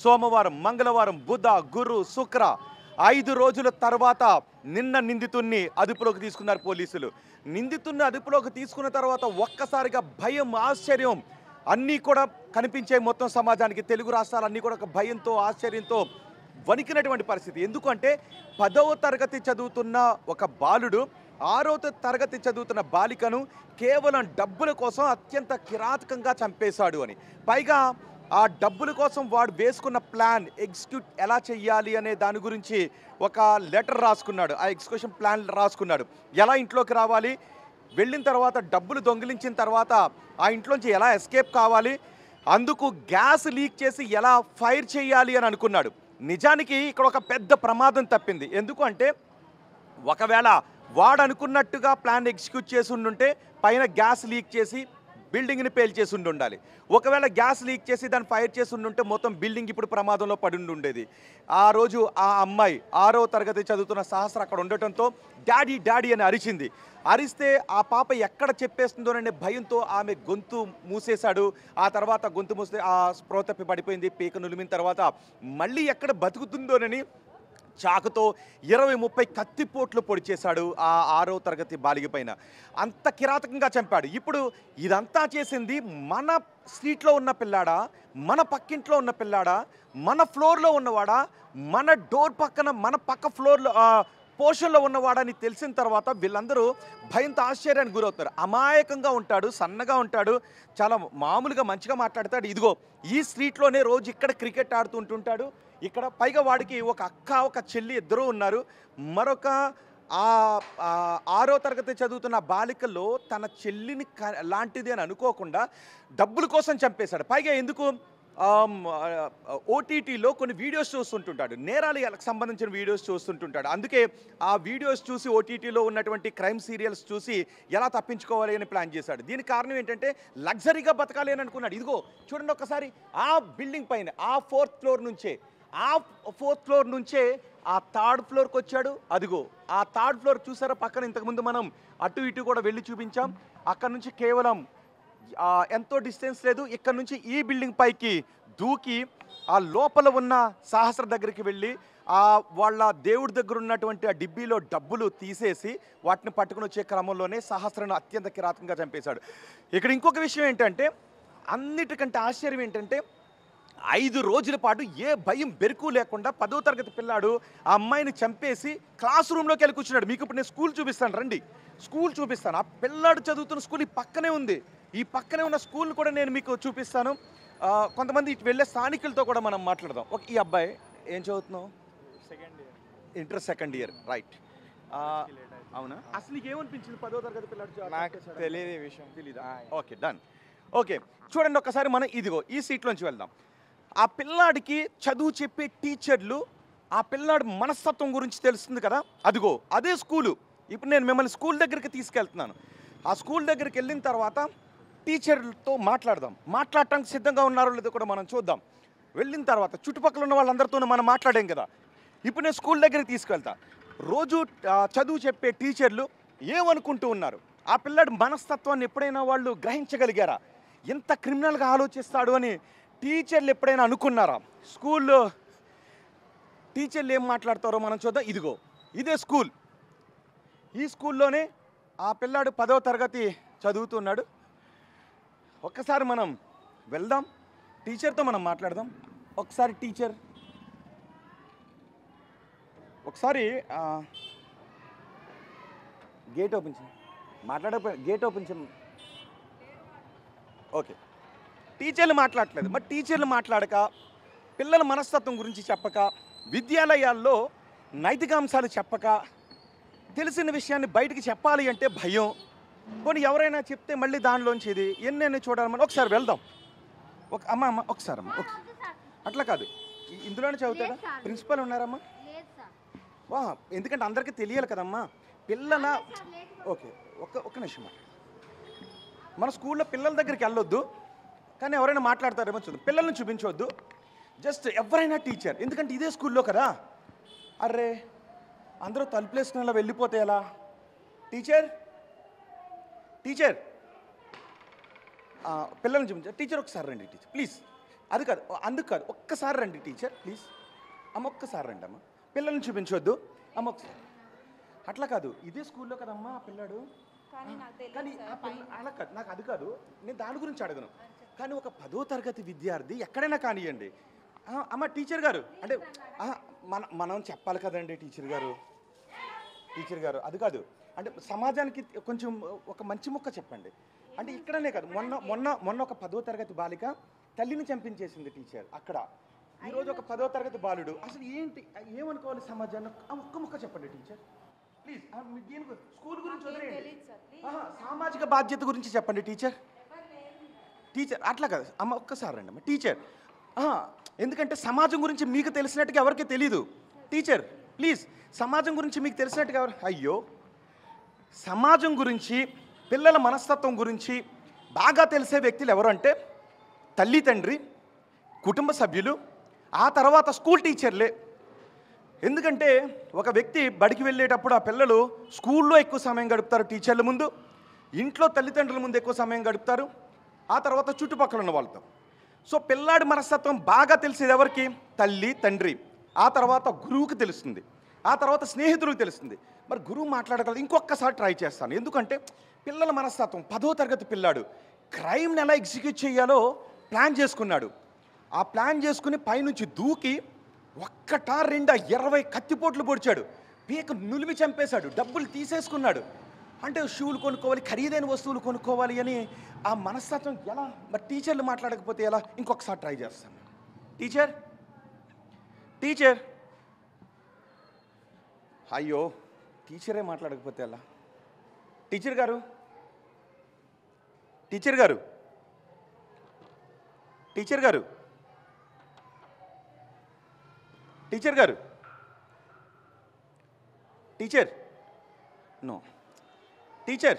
సోమవారం, మంగళవారం, బుధ, గురు, శుక్ర 5 రోజుల తర్వాత నిన్న నిందితుడిని అదుపులోకి తీసుకున్నారు పోలీసులు. నిందితుడిని అదుపులోకి తీసుకున్న తర్వాత ఒక్కసారిగా భయం, ఆశ్చర్యం అన్నీ కూడా కనిపించాయి మొత్తం సమాజానికి. తెలుగు రాష్ట్రాలన్నీ కూడా ఒక భయంతో, ఆశ్చర్యంతో వణికినటువంటి పరిస్థితి. ఎందుకంటే 10వ తరగతి చదువుతున్న ఒక బాలుడు 6వ తరగతి చదువుతున్న బాలికను కేవలం డబ్బుల కోసం అత్యంత కిరాతకంగా చంపేశాడు అని. పైగా ఆ డబ్బుల కోసం వాడు వేసుకున్న ప్లాన్ ఎగ్జిక్యూట్ ఎలా చెయ్యాలి అనే దాని గురించి ఒక లెటర్ రాసుకున్నాడు. ఆ ఎగ్జిక్యూషన్ ప్లాన్ రాసుకున్నాడు. ఎలా ఇంట్లోకి రావాలి, వెళ్ళిన తర్వాత డబ్బులు దొంగిలించిన తర్వాత ఆ ఇంట్లోంచి ఎలా ఎస్కేప్ కావాలి, అందుకు గ్యాస్ లీక్ చేసి ఎలా ఫైర్ చేయాలి అని అనుకున్నాడు. నిజానికి ఇక్కడ ఒక పెద్ద ప్రమాదం తప్పింది. ఎందుకు అంటే ఒకవేళ వాడు అనుకున్నట్టుగా ప్లాన్ ఎగ్జిక్యూట్ చేసి ఉండుంటే పైన గ్యాస్ లీక్ చేసి బిల్డింగ్ని పేల్చేసి ఉండాలి. ఒకవేళ గ్యాస్ లీక్ చేసి దాన్ని ఫైర్ చేసి ఉండుంటే మొత్తం బిల్డింగ్ ఇప్పుడు ప్రమాదంలో పడి ఉండేది. ఆ రోజు ఆ అమ్మాయి 6వ తరగతి చదువుతున్న సహస్ర అక్కడ ఉండటంతో డాడీ డాడీ అని అరిచింది. అరిస్తే ఆ పాప ఎక్కడ చెప్పేస్తుందోననే భయంతో ఆమె గొంతు మూసేశాడు. ఆ తర్వాత గొంతు మూస్తే ఆ స్పృహ తప్పి పడిపోయింది. పీక నులిమిన తర్వాత మళ్ళీ ఎక్కడ బతుకుతుందోనని చాకుతో 20-30 కత్తిపోట్లు పొడిచేశాడు ఆ 6వ తరగతి బాలిక పైన. అంత కిరాతకంగా చంపాడు. ఇప్పుడు ఇదంతా చేసింది మన స్ట్రీట్లో ఉన్న పిల్లాడా, మన పక్కింట్లో ఉన్న పిల్లాడా, మన ఫ్లోర్లో ఉన్నవాడా, మన డోర్ పక్కన మన పక్క ఫ్లోర్లో పోర్షన్లో ఉన్నవాడని తెలిసిన తర్వాత వీళ్ళందరూ భయంతో ఆశ్చర్యానికి గురవుతారు. అమాయకంగా ఉంటాడు, సన్నగా ఉంటాడు, చాలా మామూలుగా మంచిగా మాట్లాడతాడు. ఇదిగో ఈ స్ట్రీట్లోనే రోజు ఇక్కడ క్రికెట్ ఆడుతుంటుంటాడు. ఇక్కడ పైగా వాడికి ఒక అక్క, ఒక చెల్లి ఇద్దరూ ఉన్నారు. మరొక 6వ తరగతి చదువుతున్న బాలికలో తన చెల్లిని లాంటిది అని అనుకోకుండా డబ్బుల కోసం చంపేశాడు. పైగా ఎందుకు ఓటీటీలో కొన్ని వీడియోస్ చూస్తుంటుంటాడు, నేరాలకు సంబంధించిన వీడియోస్ చూస్తుంటుంటాడు. అందుకే ఆ వీడియోస్ చూసి ఓటీటీలో ఉన్నటువంటి క్రైమ్ సీరియల్స్ చూసి ఎలా తప్పించుకోవాలి అని ప్లాన్ చేశాడు. దీనికి కారణం ఏంటంటే లగ్జరీగా బతకాలి అని అనుకున్నాడు. ఇదిగో చూడండి ఒక్కసారి, ఆ బిల్డింగ్ పైన ఆ 4th ఫ్లోర్ నుంచే ఆ 3rd ఫ్లోర్కి వచ్చాడు. అదిగో ఆ 3rd ఫ్లోర్ చూసారా పక్కన, ఇంతకుముందు మనం అటు ఇటు కూడా వెళ్ళి చూపించాం. అక్కడ నుంచి కేవలం ఎంతో డిస్టెన్స్ లేదు, ఇక్కడ నుంచి ఈ బిల్డింగ్ పైకి దూకి ఆ లోపల ఉన్న సహస్ర దగ్గరికి వెళ్ళి వాళ్ళ దేవుడి దగ్గర ఉన్నటువంటి ఆ డిబ్బీలో డబ్బులు తీసేసి వాటిని పట్టుకుని వచ్చే క్రమంలోనే సహస్రను అత్యంత కిరాతకంగా చంపేశాడు. ఇక్కడ ఇంకొక విషయం ఏంటంటే, అన్నిటికంటే ఆశ్చర్యం ఏంటంటే 5 రోజుల పాటు ఏ భయం బెరుకు లేకుండా 10వ తరగతి పిల్లాడు ఆ అమ్మాయిని చంపేసి క్లాస్ రూమ్లోకి వెళ్ళి కూర్చున్నాడు. మీకు ఇప్పుడు నేను స్కూల్ చూపిస్తాను, రండి స్కూల్ చూపిస్తాను. ఆ పిల్లాడు చదువుతున్న స్కూల్ ఈ పక్కనే ఉంది. ఈ పక్కనే ఉన్న స్కూల్ కూడా నేను మీకు చూపిస్తాను. కొంతమంది ఇటు వెళ్ళే స్థానికులతో కూడా మనం మాట్లాడదాం. ఈ అబ్బాయి ఏం చదువుతున్నావు? Inter second year, right. అవునా? అసలు నీకు ఏమనిపించింది 10వ తరగతి పిల్లాడు? నాకు తెలియదు ఈ విషయం. తెలీదా? Okay, done. ఓకే, చూడండి ఒక్కసారి మనం ఇదిగో ఈ సీట్లోంచి వెళ్దాం. ఆ పిల్లాడికి చదువు చెప్పే టీచర్లు ఆ పిల్లాడి మనస్తత్వం గురించి తెలుస్తుంది కదా, అదిగో అదే స్కూలు. ఇప్పుడు నేను మిమ్మల్ని స్కూల్ దగ్గరికి తీసుకెళ్తున్నాను. ఆ స్కూల్ దగ్గరికి వెళ్ళిన తర్వాత టీచర్లతో మాట్లాడటానికి సిద్ధంగా ఉన్నారో లేదో కూడా మనం చూద్దాం. వెళ్ళిన తర్వాత చుట్టుపక్కల ఉన్న వాళ్ళందరితో మనం మాట్లాడాం కదా. ఇప్పుడు నేను స్కూల్ దగ్గరికి తీసుకెళ్తా. రోజు చదువు చెప్పే టీచర్లు ఏమనుకుంటూ ఉన్నారు, ఆ పిల్లాడి మనస్తత్వాన్ని ఎప్పుడైనా వాళ్ళు గ్రహించగలిగారా? ఎంత క్రిమినల్గా ఆలోచిస్తాడు అని టీచర్లు ఎప్పుడైనా అనుకున్నారా? స్కూల్లో టీచర్లు ఏం మాట్లాడతారో మనం చూద్దాం. ఇదిగో ఇదే స్కూల్. ఈ స్కూల్లోనే ఆ పిల్లాడు 10వ తరగతి చదువుతున్నాడు. ఒక్కసారి మనం వెళ్దాం, టీచర్తో మనం మాట్లాడదాం. ఒకసారి టీచర్, ఒకసారి గేట్ ఓపెన్ చేయి. గేట్ ఓపెన్ చేయి. ఓకే, టీచర్లు మాట్లాడట్లేదు. మరి టీచర్లు మాట్లాడక, పిల్లల మనస్తత్వం గురించి చెప్పక, విద్యాలయాల్లో నైతికాంశాలు చెప్పక, తెలిసిన విషయాన్ని బయటికి చెప్పాలి అంటే భయం. కొన్ని ఎవరైనా చెప్తే మళ్ళీ దానిలోంచి ఇది ఎన్నెన్ని చూడాలి. ఒకసారి వెళ్దాం. అమ్మ ఒకసారి అమ్మ, అట్లా కాదు, ఇందులోనే చదువుతాడా? ప్రిన్సిపల్ ఉన్నారమ్మా? వా, ఎందుకంటే అందరికీ తెలియాలి కదమ్మా పిల్లల. ఓకే, ఒక్క నిమిషం. మన స్కూల్లో పిల్లల దగ్గరికి వెళ్ళొద్దు, కానీ ఎవరైనా మాట్లాడతారేమో చూద్దాం. పిల్లల్ని చూపించవద్దు, జస్ట్ ఎవరైనా టీచర్, ఎందుకంటే ఇదే స్కూల్లో కదా. అర్రే అందరూ తలుపులేసుకునేలా వెళ్ళిపోతే ఎలా? టీచర్ పిల్లల్ని చూపించారు. టీచర్ ఒకసారి రండి టీచర్ ప్లీజ్. అది కాదు, అందుకు కాదు, ఒక్కసారి రండి టీచర్ ప్లీజ్. అమ్మ ఒక్కసారి రండి అమ్మ, పిల్లల్ని చూపించవద్దు అమ్మ ఒకసారి. అట్లా కాదు, ఇదే స్కూల్లో కదమ్మా ఆ పిల్లాడు. కానీ అలా కాదు, నాకు అది కాదు, నేను దాని గురించి అడగను. కానీ ఒక 10వ తరగతి విద్యార్థి ఎక్కడైనా కానివ్వండి. అమ్మ టీచర్ గారు అంటే మనం చెప్పాలి కదండి టీచర్ గారు అది కాదు. అంటే సమాజానికి కొంచెం ఒక మంచి ముక్క చెప్పండి. అంటే ఇక్కడనే కాదు, మొన్న ఒక 10వ తరగతి బాలిక తల్లిని చంపించేసింది టీచర్ అక్కడ. ఈరోజు ఒక 10వ తరగతి బాలుడు. అసలు ఏంటి, ఏమనుకోవాలి సమాజాన్ని? ఒక్క ముక్క చెప్పండి టీచర్ ప్లీజ్. స్కూల్ గురించి వదిలేయండి, సామాజిక బాధ్యత గురించి చెప్పండి టీచర్. అట్లా కాదు అమ్మ, ఒక్కసారి రండి అమ్మ టీచర్. ఎందుకంటే సమాజం గురించి మీకు తెలిసినట్టుగా ఎవరికి తెలీదు టీచర్ ప్లీజ్. సమాజం గురించి మీకు తెలిసినట్టుగా ఎవరు? అయ్యో, సమాజం గురించి, పిల్లల మనస్తత్వం గురించి బాగా తెలిసే వ్యక్తులు ఎవరు అంటే తల్లి, తండ్రి, కుటుంబ సభ్యులు, ఆ తర్వాత స్కూల్ టీచర్లే. ఎందుకంటే ఒక వ్యక్తి బడికి వెళ్ళేటప్పుడు ఆ పిల్లలు స్కూల్లో ఎక్కువ సమయం గడుపుతారు టీచర్ల ముందు, ఇంట్లో తల్లిదండ్రుల ముందు ఎక్కువ సమయం గడుపుతారు, ఆ తర్వాత చుట్టుపక్కల ఉన్న వాళ్ళతో. సో పిల్లాడి మనస్తత్వం బాగా తెలిసేది ఎవరికి? తల్లి, తండ్రి. ఆ తర్వాత గురువుకి తెలుస్తుంది, ఆ తర్వాత స్నేహితులకు తెలుస్తుంది. మరి గురువు మాట్లాడగలదు. ఇంకొకసారి ట్రై చేస్తాను, ఎందుకంటే పిల్లల మనస్తత్వం. 10వ తరగతి పిల్లాడు క్రైమ్ని ఎలా ఎగ్జిక్యూట్ చేయాలో ప్లాన్ చేసుకున్నాడు. ఆ ప్లాన్ చేసుకుని పైనుంచి దూకి ఒక్కటా రెండా 20 కత్తిపోట్లు పొడిచాడు, పీక నులిమి చంపేశాడు, డబ్బులు తీసేసుకున్నాడు. అంటే షూలు కొనుక్కోవాలి, ఖరీదైన వస్తువులు కొనుక్కోవాలి అని ఆ మనస్తత్వం ఎలా? మరి టీచర్లు మాట్లాడకపోతే ఎలా? ఇంకొకసారి ట్రై చేస్తాను. టీచర్ అయ్యో, టీచరే మాట్లాడకపోతే ఎలా? టీచర్ గారు నో టీచర్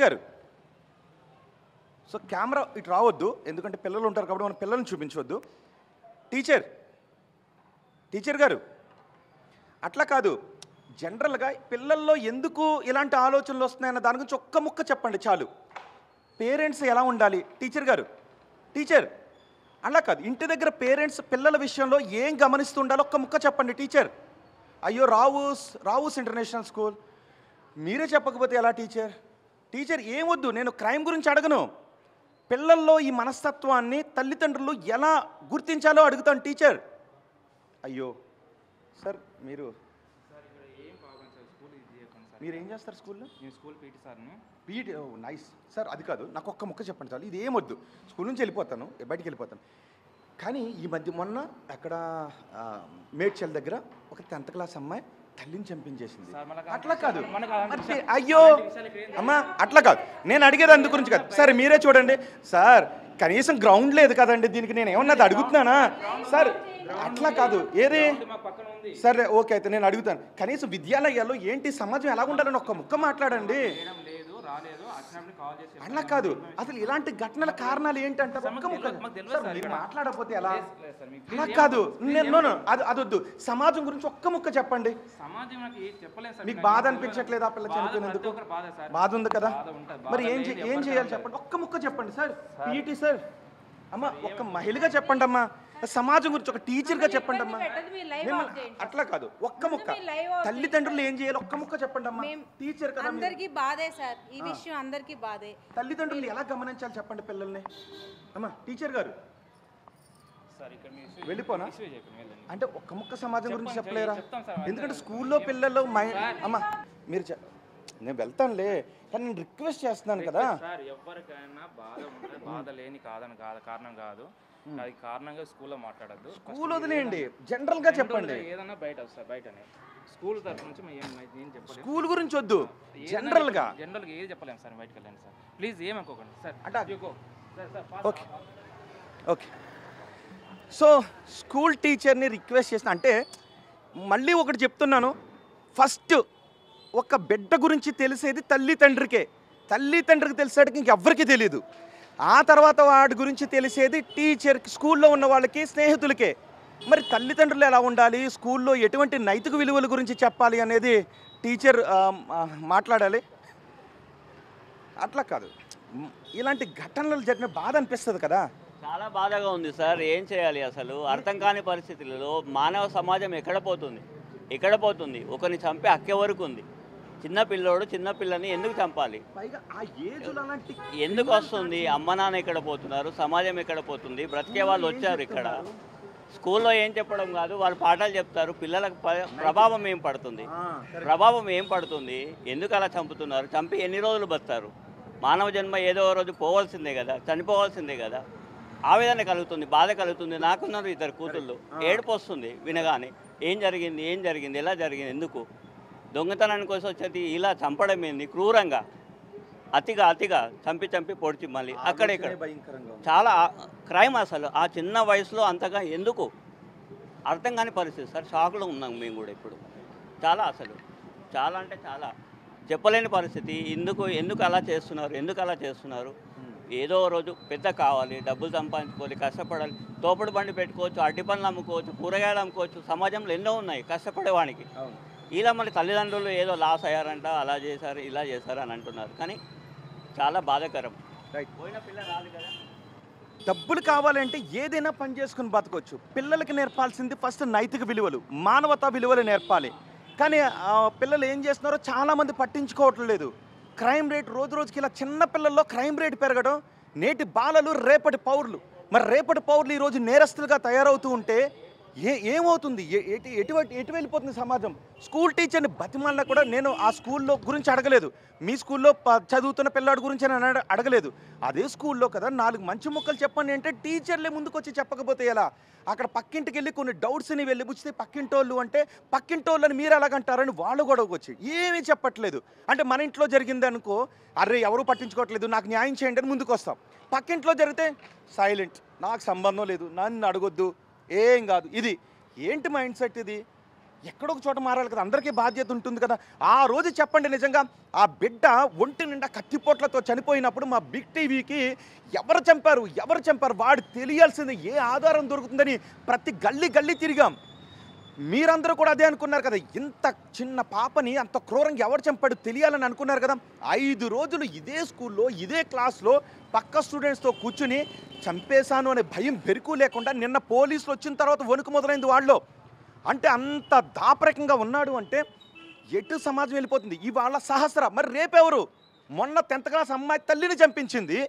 గారు. సో కెమెరా ఇటు రావద్దు, ఎందుకంటే పిల్లలు ఉంటారు కాబట్టి మనం పిల్లల్ని చూపించవద్దు. టీచర్ గారు అట్లా కాదు, జనరల్గా పిల్లల్లో ఎందుకు ఇలాంటి ఆలోచనలు వస్తున్నాయన్న దాని గురించి ఒక్క ముక్క చెప్పండి చాలు. పేరెంట్స్ ఎలా ఉండాలి టీచర్ అలా కాదు, ఇంటి దగ్గర పేరెంట్స్ పిల్లల విషయంలో ఏం గమనిస్తుండాలో ఒక్క ముక్క చెప్పండి టీచర్. అయ్యో, రావుస్ ఇంటర్నేషనల్ స్కూల్ మీరే చెప్పకపోతే ఎలా టీచర్ ఏమొద్దు, నేను క్రైమ్ గురించి అడగను, పిల్లల్లో ఈ మనస్తత్వాన్ని తల్లిదండ్రులు ఎలా గుర్తించాలో అడుగుతాను టీచర్. అయ్యో సార్, మీరేం చేస్తారు స్కూల్లో? నేను స్కూల్ పీటీ సార్ని. PT, nice sir. అది కాదు, నాకు ఒక్క ముక్క చెప్పండి చాలు. ఇది ఏమొద్దు, స్కూల్ నుంచి వెళ్ళిపోతాను, బయటికి వెళ్ళిపోతాను. కానీ ఈ మధ్య మొన్న అక్కడ మేడ్చల్ దగ్గర ఒక 10th క్లాస్ అమ్మాయి తల్లిని చంపించేసింది. అట్లా కాదు, అయ్యో అమ్మా అట్లా కాదు, నేను అడిగేది అందు గురించి కాదు. సరే మీరే చూడండి సార్, కనీసం గ్రౌండ్ లేదు కదండి దీనికి, నేను ఏమన్నది అడుగుతున్నానా సార్? అట్లా కాదు, ఏది సరే ఓకే, అయితే నేను అడుగుతాను, కనీసం విద్యాలయాల్లో ఏంటి సమాజం ఎలా ఉండాలని ఒక్క ముక్క మాట్లాడండి. అట్లా కాదు, అసలు ఇలాంటి ఘటనల కారణాలు ఏంటంటే ఒక్క ముక్క మీరు మాట్లాడకపోతే ఎలా? అలా కాదు, అది వద్దు, సమాజం గురించి ఒక్క ముక్క చెప్పండి. మీకు బాధ అనిపించట్లేదు ఆ పిల్ల చనిపోయినందుకు? బాధ ఉంది కదా, మరి ఏం చేయాలి చెప్పండి, ఒక్క ముక్క చెప్పండి సార్. పీటీ సార్ అమ్మ, ఒక్క మహిళగా చెప్పండి అమ్మా, సమాజం గురించి ఒక టీచర్గా చెప్పండి అమ్మా. అట్లా కాదు, ఒక్క ముక్క తల్లిదండ్రులు ఏం చేయాలి ఒక్క ముక్క చెప్పండి అమ్మా. టీచర్ కదా, అందరికీ బాధే సార్, ఈ విషయం అందరికీ బాధే. తల్లిదండ్రులు ఎలా గమనించాలి చెప్పండి పిల్లల్ని అమ్మా. టీచర్ గారు వెళ్ళిపోనా అంటే ఒక్క ముక్క సమాజం గురించి చెప్పలేరా? ఎందుకంటే స్కూల్లో పిల్లలు అమ్మా మీరు నేను వెళ్తానులే, కానీ నేను రిక్వెస్ట్ చేస్తున్నాను కదా. ఎవరికైనా బాధ లేని కారణం కాదు, అది కారణంగా స్కూల్లో మాట్లాడద్దు. స్కూల్ వదిలేయండి, జనరల్ గా చెప్పండి. ఏదన్నా బయటనే స్కూల్ తరఫు నుంచి ఏం చెప్పలేదు, స్కూల్ గురించి వద్దు, జనరల్ గా ఏది చెప్పలేము సార్. బయటకు వెళ్ళండి సార్ ప్లీజ్, ఏమనుకోకండి sir. Okay okay. So school టీచర్ని రిక్వెస్ట్ చేసిన, అంటే మళ్ళీ ఒకటి చెప్తున్నాను, ఫస్ట్ ఒక బిడ్డ గురించి తెలిసేది తల్లిదండ్రికి తెలిసేటికి ఇంకెవ్వరికి తెలియదు. ఆ తర్వాత వాడి గురించి తెలిసేది టీచర్కి, స్కూల్లో ఉన్న వాళ్ళకి, స్నేహితులకే. మరి తల్లిదండ్రులు ఎలా ఉండాలి, స్కూల్లో ఎటువంటి నైతిక విలువల గురించి చెప్పాలి అనేది టీచర్ మాట్లాడాలి. అట్లా కాదు, ఇలాంటి ఘటనలు జరిగిన బాధ అనిపిస్తుంది కదా. చాలా బాధగా ఉంది సార్. ఏం చేయాలి అసలు అర్థం కాని పరిస్థితులలో మానవ సమాజం ఎక్కడ పోతుంది? ఒకరిని చంపే హక్కు ఎవరికి ఉంది? చిన్న పిల్లని ఎందుకు చంపాలి? పైగా ఆ ఏజ్లో అలాంటి ఎందుకు వస్తుంది? అమ్మ నాన్న ఎక్కడ పోతున్నారు? సమాజం ఎక్కడ పోతుంది? బ్రతికే వాళ్ళు వచ్చారు ఇక్కడ. స్కూల్లో ఏం చెప్పడం కాదు, వాళ్ళు పాఠాలు చెప్తారు. పిల్లలకు ప్రభావం ఏం పడుతుంది? ఎందుకు అలా చంపుతున్నారు? చంపి ఎన్ని రోజులు బతారు? మానవ జన్మ ఏదో రోజు పోవాల్సిందే కదా, చనిపోవాల్సిందే కదా. ఆవేదన కలుగుతుంది, బాధ కలుగుతుంది. నాకున్నారు 2 కూతుళ్ళు. ఏడుపు వస్తుంది వినగానే. ఏం జరిగింది, ఎలా జరిగింది, ఎందుకు దొంగతనానికి కోసం వచ్చేది? ఇలా చంపడం ఏంది? క్రూరంగా అతిగా చంపి పొడిచి మళ్ళీ అక్కడెక్కడ చాలా క్రైమ్ అసలు. ఆ చిన్న వయసులో అంతగా ఎందుకు అర్థం కాని పరిస్థితి సార్. షాక్లో ఉన్నాం మేము కూడా ఇప్పుడు. చాలా అంటే చాలా చెప్పలేని పరిస్థితి. ఎందుకు అలా చేస్తున్నారు? ఏదో రోజు పెద్ద కావాలి, డబ్బులు సంపాదించుకోవాలి, కష్టపడాలి. తోపుడు బండి పెట్టుకోవచ్చు, అడ్డి పనులు అమ్ముకోవచ్చు, కూరగాయలు అమ్ముకోవచ్చు. సమాజంలో ఎన్నో ఉన్నాయి కష్టపడేవానికి. ఇలా మళ్ళీ తల్లిదండ్రులు ఏదో లాస్ అయ్యారంట, అలా చేశారు, ఇలా చేశారు అని అంటున్నారు. కానీ చాలా బాధాకరం. పోయిన పిల్ల రాదు కదా. డబ్బులు కావాలంటే ఏదైనా పని చేసుకుని బతకొచ్చు. పిల్లలకి నేర్పాల్సింది ఫస్ట్ నైతిక విలువలు, మానవతా విలువలు నేర్పాలి. కానీ పిల్లలు ఏం చేస్తున్నారో చాలామంది పట్టించుకోవట్లేదు. క్రైమ్ రేట్ రోజుకి ఇలా చిన్న పిల్లల్లో క్రైమ్ రేట్ పెరగడం. నేటి బాలలు రేపటి పౌరులు. మరి రేపటి పౌరులు ఈరోజు నేరస్తులుగా తయారవుతూ ఉంటే ఏమవుతుంది? ఎటు వెళ్ళిపోతుంది సమాజం? స్కూల్ టీచర్ని బతిమాలినా కూడా నేను ఆ స్కూల్లో గురించి అడగలేదు. మీ స్కూల్లో చదువుతున్న పిల్లాడి గురించి నేను అడగలేదు. అదే స్కూల్లో కదా 4 మంచి ముక్కలు చెప్పండి అంటే టీచర్లే ముందుకు వచ్చి చెప్పకపోతే ఎలా? అక్కడ పక్కింటికి వెళ్ళి కొన్ని డౌట్స్ని వెళ్ళిపుచ్చితే పక్కింటోళ్ళు అంటే పక్కింటోళ్ళని మీరు ఎలాగంటారని వాళ్ళు గొడవకు వచ్చి ఏమీ చెప్పట్లేదు. అంటే మన ఇంట్లో జరిగింది అనుకో, అరే ఎవరు పట్టించుకోవట్లేదు, నాకు న్యాయం చేయండి అని ముందుకు వస్తాం. పక్కింట్లో జరిగితే సైలెంట్, నాకు సంబంధం లేదు, నన్ను అడగొద్దు, ఏం కాదు. ఇది ఏంటి మైండ్ సెట్? ఇది ఎక్కడో ఒక చోట మారాలి కదా, అందరికీ బాధ్యత ఉంటుంది కదా. ఆ రోజు చెప్పండి, నిజంగా ఆ బిడ్డ ఒంటి నిండా కత్తిపోట్లతో చనిపోయినప్పుడు మా బిగ్ టీవీకి ఎవరు చంపారు వాడు తెలియాల్సింది, ఏ ఆధారం దొరుకుతుందని ప్రతి గల్లీ తిరిగాం. మీరందరూ కూడా అదే అనుకున్నారు కదా, ఇంత చిన్న పాపని అంత క్రూరంగా ఎవరు చంపాడు తెలియాలని అనుకున్నారు కదా. 5 రోజులు ఇదే స్కూల్లో ఇదే క్లాస్లో పక్క స్టూడెంట్స్తో కూర్చుని చంపేశాను అనే భయం బెరుకు లేకుండా నిన్న పోలీసులు వచ్చిన తర్వాత వణుకు మొదలైంది వాళ్ళు. అంటే అంత దాపరికంగా ఉన్నాడు అంటే ఎటు సమాజం వెళ్ళిపోతుంది. ఇవాళ సహస్ర, మరి రేపెవరు? మొన్న 10th క్లాస్ అమ్మాయి తల్లిని చంపించింది,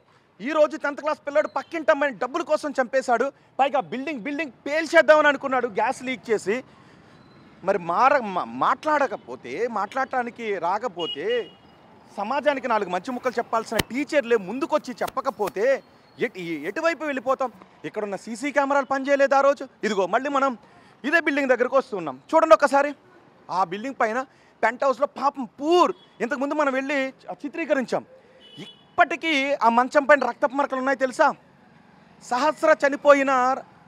ఈరోజు 10th క్లాస్ పిల్లాడు పక్కింటి అమ్మాయిని డబ్బుల కోసం చంపేశాడు. పైగా బిల్డింగ్ పేల్చేద్దామని అనుకున్నాడు గ్యాస్ లీక్ చేసి. మరి మాట్లాడటానికి రాకపోతే, సమాజానికి 4 మంచి ముక్కలు చెప్పాల్సిన టీచర్లే ముందుకొచ్చి చెప్పకపోతే ఎటువైపు వెళ్ళిపోతాం? ఇక్కడున్న సీసీ కెమెరాలు పనిచేయలేదు ఆ రోజు. ఇదిగో మళ్ళీ మనం ఇదే బిల్డింగ్ దగ్గరకు వస్తున్నాం. చూడండి ఒక్కసారి, ఆ బిల్డింగ్ పైన పెంట్ హౌస్లో పాపం ఇంతకుముందు మనం వెళ్ళి చిత్రీకరించాం. ఇప్పటికీ ఆ మంచం పైన రక్తపు మరకలు ఉన్నాయి తెలుసా? సహస్ర చనిపోయిన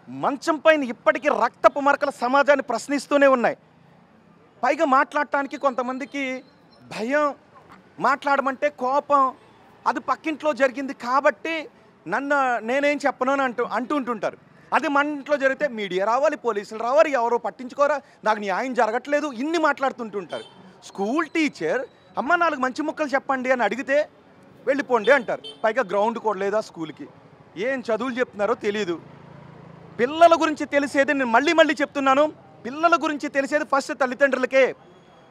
మంచం పైన ఇప్పటికీ రక్తపు మరకలు సమాజాన్ని ప్రశ్నిస్తూనే ఉన్నాయి. పైగా మాట్లాడటానికి కొంతమందికి భయం, మాట్లాడమంటే కోపం. అది పక్కింట్లో జరిగింది కాబట్టి నేనేం చెప్పను అని అంటుంటారు. అది మన ఇంట్లో జరిగితే మీడియా రావాలి, పోలీసులు రావాలి, ఎవరో పట్టించుకోరా, నాకు న్యాయం జరగట్లేదు, ఇన్ని మాట్లాడుతుంటుంటారు. స్కూల్ టీచర్ అమ్మ 4 మంచి ముక్కలు చెప్పండి అని అడిగితే వెళ్ళిపోండి అంటారు. పైగా గ్రౌండ్ కూడా లేదా స్కూల్కి. ఏం చదువులు చెప్తున్నారో తెలియదు. పిల్లల గురించి తెలిసేది, నేను మళ్ళీ చెప్తున్నాను, పిల్లల గురించి తెలిసేది ఫస్ట్ తల్లిదండ్రులకే,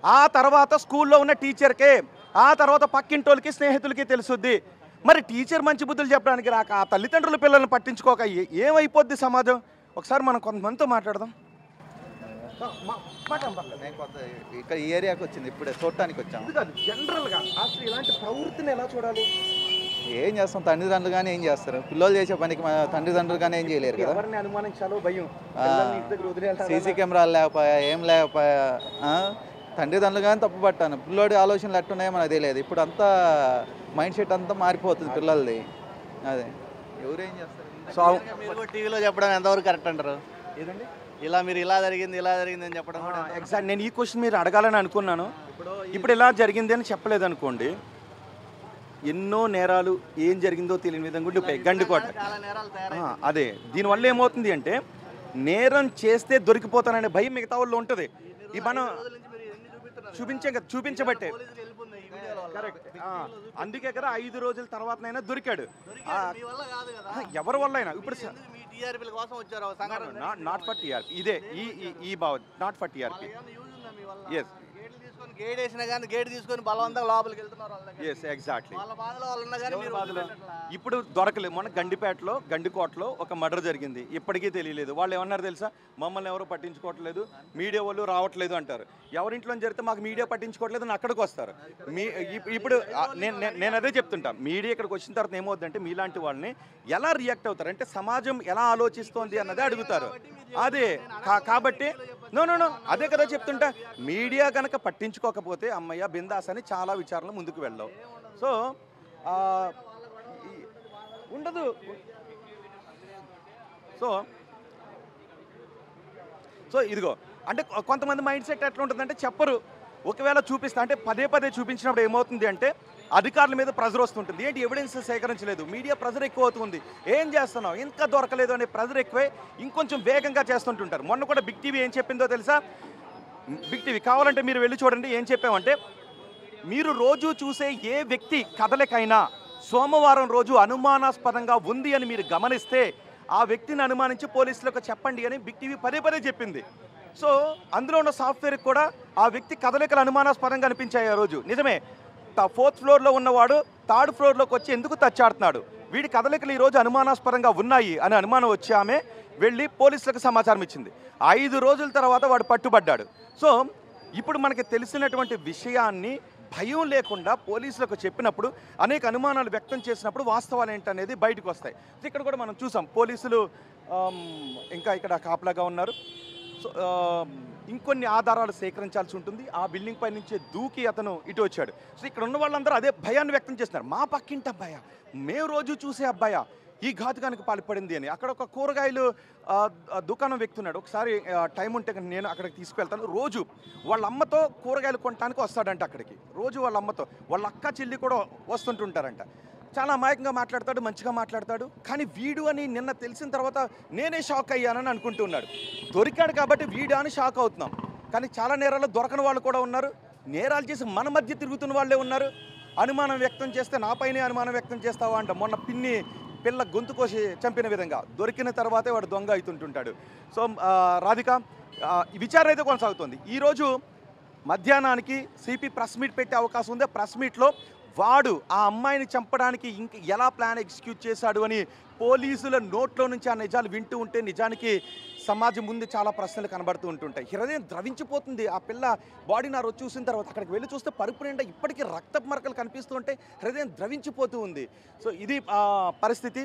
ఆ తర్వాత స్కూల్లో ఉన్న టీచర్కే, ఆ తర్వాత పక్కింటోళ్ళకి స్నేహితులకి తెలుసుద్ది. మరి టీచర్ మంచి బుద్ధులు చెప్పడానికి రాక ఆ తల్లిదండ్రుల పిల్లల్ని పట్టించుకోక ఏమైపోద్ది సమాజం? ఒకసారి మనం కొంతమందితో మాట్లాడదాం. నేను కొత్త ఇక్కడ ఈ ఏరియాకి వచ్చింది, ఇప్పుడే చూడటానికి వచ్చాము. జనరల్గా అసలు ఇలాంటి ప్రవృత్తిని ఎలా చూడాలి? ఏం చేస్తాం, తండ్రిదండ్రులు కానీ ఏం చేస్తారు? పిల్లలు చేసే పనికి మన తండ్రిదండ్రులు కానీ ఏం చేయలేరు కదా. ఎవరిని అనుమానించాలో భయం. సీసీ కెమెరాలు లేకపోయా, ఏం లేకపోయా, తండ్రిదండ్రులు కానీ తప్పు పట్టాను. పిల్లోడి ఆలోచనలు ఎట్టున్నాయో మనకు తెలియదు. ఇప్పుడు అంతా మైండ్ సెట్ అంతా మారిపోతుంది పిల్లలది. అదే ఎవరేం చేస్తారు? సో మీరు టీవీలో చెప్పడం ఎంతవరకు కరెక్ట్ అంటారు? ఏదండి ఇలా మీరు ఇలా జరిగింది అని చెప్పడం కూడా ఎగ్జాక్ట్. నేను ఈ క్వశ్చన్ మీరు అడగాలని అనుకున్నాను. ఇప్పుడు ఇలా జరిగింది అని చెప్పలేదు అనుకోండి, ఎన్నో నేరాలు ఏం జరిగిందో తెలియని విధంగా ఉండి గండికోట. అదే దీనివల్ల ఏమవుతుంది అంటే నేరం చేస్తే దొరికిపోతాననే భయం మిగతా వాళ్ళు ఉంటుంది. ఈ మనం చూపించబట్టే కరెక్ట్. అందుకే కదా 5 రోజుల తర్వాతనైనా దొరికాడు. మీ వల్ల కాదు కదా. ఎవరి వల్ల అయినా ఇప్పుడు ఎందుకు మీ టీఆర్పీల కోసం వచ్చారు సంఘటన నాట్ ఫర్ టీఆర్పీ, ఇదే ఈ భావ నాట్ ఫర్ టీఆర్పీ. యూజ్ ఉందా మీ వల్ల? ఎస్ గేట్లు తీసుకొని గేట్ వేసినా కానీ గేట్ తీసుకొని బలవంతంగా లోపలికి వెళ్తున్నారు వాళ్ళ దగ్గర. Yes exactly. వాళ్ళ బాధలో వాళ్ళు ఉన్నా కానీ మీరు వదిలిపెట్టట్లా. ఇప్పుడు దొరకలేదు. మొన్న గండిపేటలో గండికోటలో ఒక మర్డర్ జరిగింది, ఇప్పటికీ తెలియలేదు. వాళ్ళు ఏమన్నారు తెలుసా, మమ్మల్ని ఎవరు పట్టించుకోవట్లేదు, మీడియా వాళ్ళు రావట్లేదు అంటారు. ఎవరింట్లో జరిగితే మాకు మీడియా పట్టించుకోవట్లేదు అని అక్కడికి వస్తారు. ఇప్పుడు నేను అదే చెప్తుంటా, మీడియా ఇక్కడికి వచ్చిన తర్వాత ఏమవుతుందంటే మీలాంటి వాళ్ళని ఎలా రియాక్ట్ అవుతారు అంటే సమాజం ఎలా ఆలోచిస్తోంది అన్నదే అడుగుతారు. అదే కాబట్టి నో అదే కదా చెప్తుంటా, మీడియా కనుక పట్టించుకోకపోతే అమ్మయ్య బిందాస్ అని చాలా విచారణలు ముందుకు వెళ్ళవు. సో ఉండదు. సో ఇదిగో అంటే కొంతమంది మైండ్ సెట్ ఎట్లా ఉంటుందంటే చెప్పరు, ఒకవేళ చూపిస్తా అంటే పదే పదే చూపించినప్పుడు ఏమవుతుంది అంటే అధికారుల మీద ప్రెజర్ వస్తుంటుంది. ఏంటి ఎవిడెన్స్ సేకరించలేదు, మీడియా ప్రెజర్ ఎక్కువ అవుతుంది, ఏం చేస్తున్నావు ఇంకా దొరకలేదు అనే ప్రెజర్ ఎక్కువై ఇంకొంచెం వేగంగా చేస్తుంటుంటారు. మొన్న కూడా బిగ్ టీవీ ఏం చెప్పిందో తెలుసా, బిగ్ టీవీ కావాలంటే మీరు వెళ్ళి చూడండి. ఏం చెప్పామంటే మీరు రోజు చూసే ఏ వ్యక్తి కదలికైనా సోమవారం రోజు అనుమానాస్పదంగా ఉంది అని మీరు గమనిస్తే ఆ వ్యక్తిని అనుమానించి పోలీసులకు చెప్పండి అని బిగ్ టీవీ పదే పదే చెప్పింది. సో అందులో ఉన్న సాఫ్ట్వేర్కి కూడా ఆ వ్యక్తి కదలికలు అనుమానాస్పదంగా అనిపించాయి. ఆ రోజు నిజమే, 4th ఫ్లోర్లో ఉన్నవాడు 3rd ఫ్లోర్లోకి వచ్చి ఎందుకు తచ్చాడుతున్నాడు, వీడి కదలికలు ఈరోజు అనుమానాస్పదంగా ఉన్నాయి అని అనుమానం వచ్చి ఆమె వెళ్ళి పోలీసులకు సమాచారం ఇచ్చింది. 5 రోజుల తర్వాత వాడు పట్టుబడ్డాడు. సో ఇప్పుడు మనకి తెలిసినటువంటి విషయాన్ని భయం లేకుండా పోలీసులకు చెప్పినప్పుడు అనేక అనుమానాలు వ్యక్తం చేసినప్పుడు వాస్తవాలు ఏంటనేది బయటకు వస్తాయి. ఇక్కడ కూడా మనం చూసాం, పోలీసులు ఇంకా ఇక్కడ కాపలాగా ఉన్నారు. సో ఇంకొన్ని ఆధారాలు సేకరించాల్సి ఉంటుంది. ఆ బిల్డింగ్ పై నుంచి దూకి అతను ఇటు వచ్చాడు. సో ఇక్కడ ఉన్న వాళ్ళందరూ అదే భయాన్ని వ్యక్తం చేస్తున్నారు. మా పక్కింటి అబ్బాయా, మేము రోజు చూసే అబ్బాయా ఈ ఘాతుకానికి పాల్పడింది అని. అక్కడ ఒక కూరగాయలు దుకాణం వ్యక్తున్నాడు. ఒకసారి టైం ఉంటే నేను అక్కడికి తీసుకువెళ్తాను. రోజు వాళ్ళ అమ్మతో కూరగాయలు కొనడానికి వస్తాడంట అక్కడికి. రోజు వాళ్ళ అమ్మతో, వాళ్ళ అక్క చెల్లి కూడా వస్తుంటుంటారంట. చాలా అమాయకంగా మాట్లాడతాడు, మంచిగా మాట్లాడతాడు. కానీ వీడు అని నిన్న తెలిసిన తర్వాత నేనే షాక్ అయ్యానని అనుకుంటున్నాడు. దొరికాడు కాబట్టి వీడు అని షాక్ అవుతున్నాం. కానీ చాలా నేరాల్లో దొరకని వాళ్ళు కూడా ఉన్నారు, నేరాలు చేసి మన మధ్య తిరుగుతున్న వాళ్ళే ఉన్నారు. అనుమానం వ్యక్తం చేస్తే నాపైనే అనుమానం వ్యక్తం చేస్తావా అంట. మొన్న పిల్ల గొంతు కోసి చంపిన విధంగా దొరికిన తర్వాతే వాడు దొంగ అవుతుంటుంటాడు. సో రాధిక, విచారణ అయితే కొనసాగుతుంది. ఈరోజు మధ్యాహ్నానికి సిపి ప్రెస్ మీట్ పెట్టే అవకాశం ఉంది. ప్రెస్ మీట్లో వాడు ఆ అమ్మాయిని చంపడానికి ఇంక ఎలా ప్లాన్ ఎగ్జిక్యూట్ చేశాడు అని పోలీసుల నోట్లో నుంచి ఆ నిజాలు వింటూ ఉంటే నిజానికి సమాజం ముందు చాలా ప్రశ్నలు కనబడుతూ ఉంటుంటాయి. హృదయం ద్రవించిపోతుంది. ఆ పిల్ల బాడీని ఆ రోజు చూసిన తర్వాత అక్కడికి వెళ్ళి చూస్తే పరుపు నిండా ఇప్పటికీ రక్తపు మరకలు కనిపిస్తూ ఉంటే హృదయం ద్రవించిపోతూ ఉంది. సో ఇది పరిస్థితి.